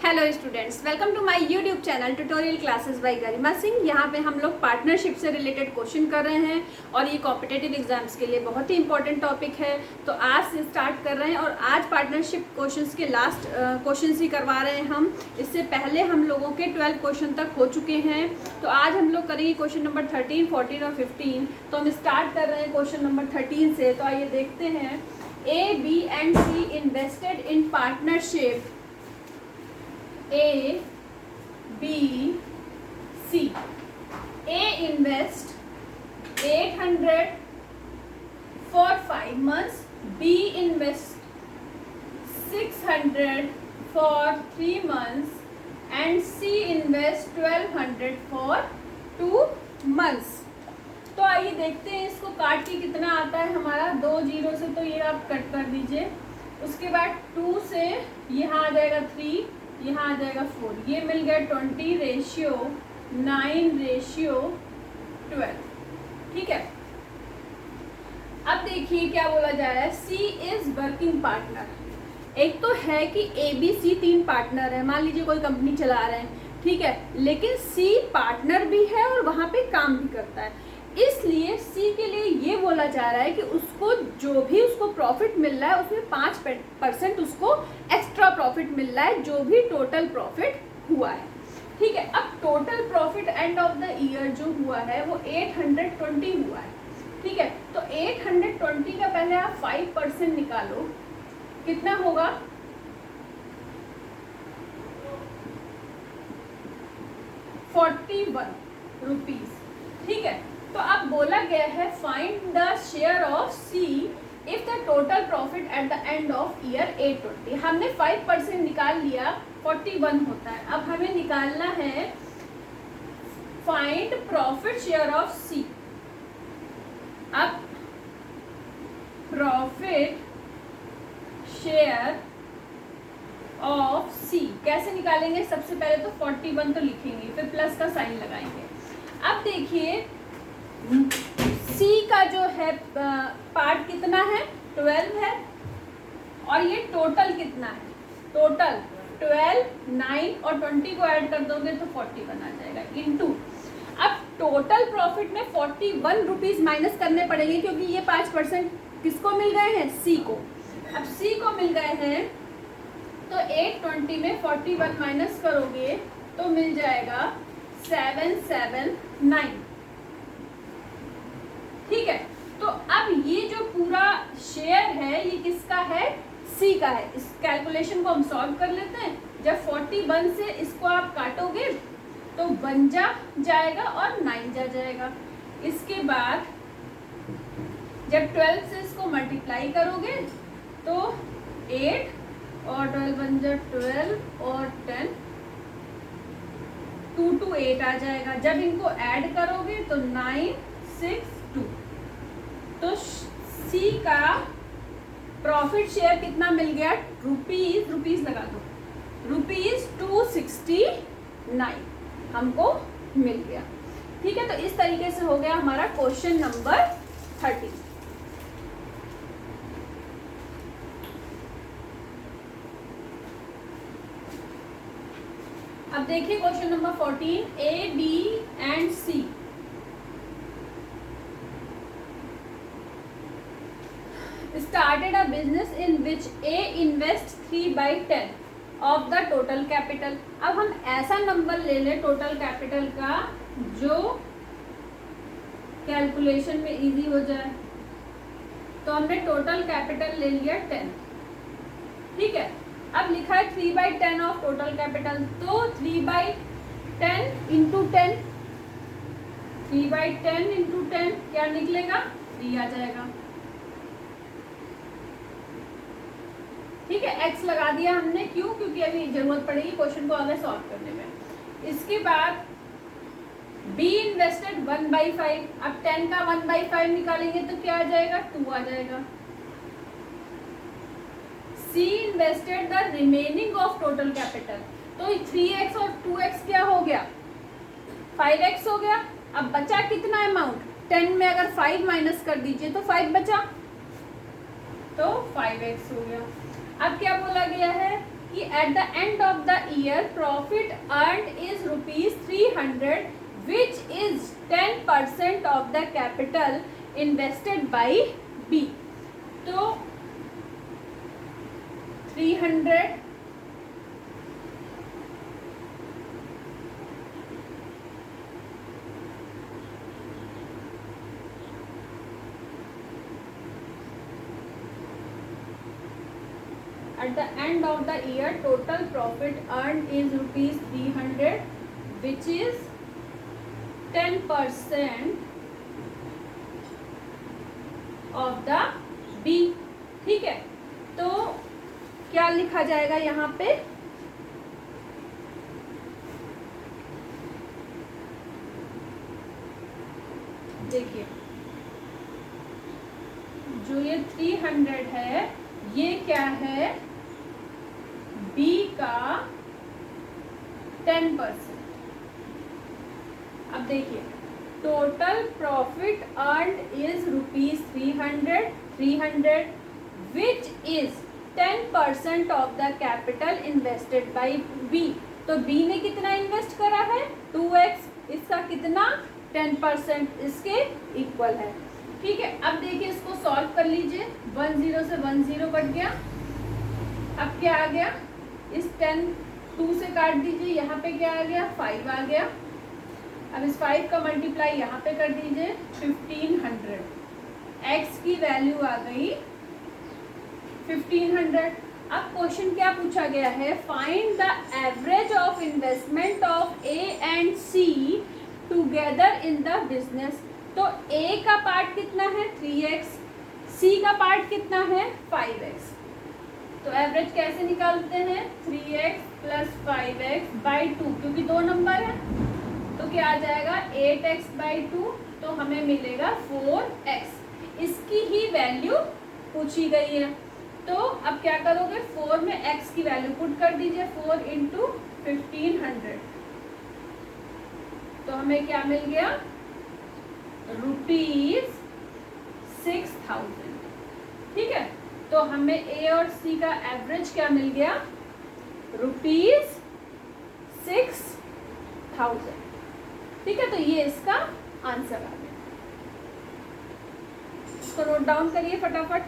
Hello students, welcome to my YouTube channel tutorial classes by Garima Singh. यहाँ पे हम लोग पार्टनरशिप से रिलेटेड क्वेश्चन कर रहे हैं और ये कॉम्पिटिटिव एग्जाम्स के लिए बहुत ही इंपॉर्टेंट टॉपिक है। तो आज से स्टार्ट कर रहे हैं और आज पार्टनरशिप क्वेश्चंस के लास्ट क्वेश्चंस ही करवा रहे हैं हम। इससे पहले हम लोगों के 12 क्वेश्चन तक हो चुके हैं। तो आज हम लोग करेंगे क्वेश्चन नंबर 13, 14 और 15। तो हम स्टार्ट कर रहे हैं क्वेश्चन नंबर 13 से। तो आइए देखते हैं। A, B and C invested in partnership A, B, C. A invest 800 for 5 months. B invest 600 for 3 months and C invest 1200 for 2 months. तो आइए देखते हैं इसको काट के कितना आता है हमारा। 2 जीरो से तो ये आप कट कर दीजिए। उसके बाद 2 से यहाँ आ जाएगा 3, यहाँ आ जाएगा 4। ये मिल गया 20 रेशियो 9 रेशियो 12। ठीक है। अब देखिए क्या बोला जा रहा है। C is working partner. एक तो है कि ABC 3 पार्टनर है। मान लीजिए कोई कंपनी चला रहे हैं, ठीक है, लेकिन C पार्टनर भी है और वहाँ पे काम भी करता है। इसलिए C के लिए ये बोला जा रहा है कि उसको जो भी उसको प्रॉफिट मिल रहा है उसमें 5% उसको एक्स्ट्रा प्रॉफिट मिल रहा है, जो भी टोटल प्रॉफिट हुआ है। ठीक है। अब total profit and of the year जो हुआ है वो 820 हुआ है। ठीक है। तो 820 का पहले आप 5% निकालो, कितना होगा? 41 रुपीज। ठीक है। तो अब बोला गया है find the share of C if the total profit eight the end of year 820। हमने 5% निकाल लिया, 41 होता है। अब हमें निकालना है find profit share of C। अब प्रॉफिट शेयर ऑफ C कैसे निकालेंगे? सबसे पहले तो 41 तो लिखेंगे, फिर प्लस का साइन लगाएंगे। अब देखिए C का जो है पार्ट कितना है? 12 है। और ये टोटल कितना है? टोटल 12, 9 और 20 को ऐड कर दोगे तो 41 आ जाएगा इनटू। अब टोटल प्रॉफिट में 41 रुपीज माइनस करने पड़ेंगे क्योंकि ये 5% किसको मिल गए हैं? C को। अब C को मिल गए हैं तो 820 में 41 माइनस करोगे तो मिल जाएगा 779। ठीक है। तो अब ये जो पूरा शेयर है ये किसका है? C का है। इस कैलकुलेशन को हम सॉल्व कर लेते हैं। जब 41 से इसको आप काटोगे तो 1 जाएगा और 9 जाएगा। इसके बाद जब 12 से इसको मल्टीप्लाई करोगे तो 8 और 12 12 और 10 2 to 8 आ जाएगा। जब इनको ऐड करोगे तो 9 6 2। तो C का प्रॉफिट शेयर कितना मिल गया? रुपीज लगा दो, ₹269 हमको मिल गया। ठीक है। तो इस तरीके से हो गया हमारा क्वेश्चन नंबर 13। अब देखिए question number 14। A, B and C started a business in which A invests 3/10 of the total capital। अब हम ऐसा नंबर ले लें टोटल कैपिटल का जो कैलकुलेशन में इजी हो जाए। तो हमने टोटल कैपिटल ले लिया 10। ठीक है। अब लिखा है 3/10 ऑफ टोटल कैपिटल, तो 3/10 इंटू 10, 3/10 इंटू 10 क्या निकलेगा? 3 आ जाएगा। ठीक है। x लगा दिया हमने। क्यों? क्योंकि अभी जरूरत पड़ेगी क्वेश्चन को आगे सॉल्व करने में। इसके बाद B इन्वेस्टेड 1/5। अब 10 का 1/5 निकालेंगे तो क्या आ जाएगा? 2 आ जाएगा। C invested the remaining of total capital. तो 3x और 2x क्या हो गया? 5x हो गया। अब बचा कितना अमाउंट? 10 में अगर 5 माइनस कर दीजिए तो 5 बचा, तो 5x हो गया। अब क्या बोला गया है? कि at the end of the year profit earned is ₹300 which is 10% of the capital invested by B. तो 300 at the end of the year total profit earned is ₹300 which is 10% of the B। ठीक है, तो क्या लिखा जाएगा यहाँ पे? देखिए जो ये 300 है ये क्या है? B का 10%। अब देखिए total profit earned is ₹300 which is 10% of the capital invested by B। तो B ने कितना इन्वेस्ट करा है? 2x। इसका कितना? 10% इसके इक्वल है। ठीक है, अब देखिए इसको सॉल्व कर लीजिए। 10 से 10 कट गया। अब क्या आ गया? इस 10 2 से काट दीजिए, यहाँ पे क्या आ गया? 5 आ गया। अब इस 5 का मल्टीप्लाई यहाँ पे कर दीजिए 1500। x की वैल्यू आ गई 1500। अब क्वेश्चन क्या पूछा गया है? Find the average of investment of A and C together in the business. तो A का पार्ट कितना है? 3x। C का पार्ट कितना है? 5x। तो एवरेज कैसे निकालते हैं? 3x प्लस 5x बाई 2, क्योंकि 2 नंबर है तो क्या आ जाएगा? 8x बाई 2, तो हमें मिलेगा 4x। इसकी ही वैल्यू पूछी गई है। तो अब क्या करोगे? 4 में x की वैल्यू पुट कर दीजिए। 4 इंटू 1500, तो हमें क्या मिल गया? ₹6000। ठीक है, तो हमें A और C का एवरेज क्या मिल गया? ₹6000। ठीक है, तो ये इसका आंसर आ गया। इसको नोट डाउन करिए फटाफट।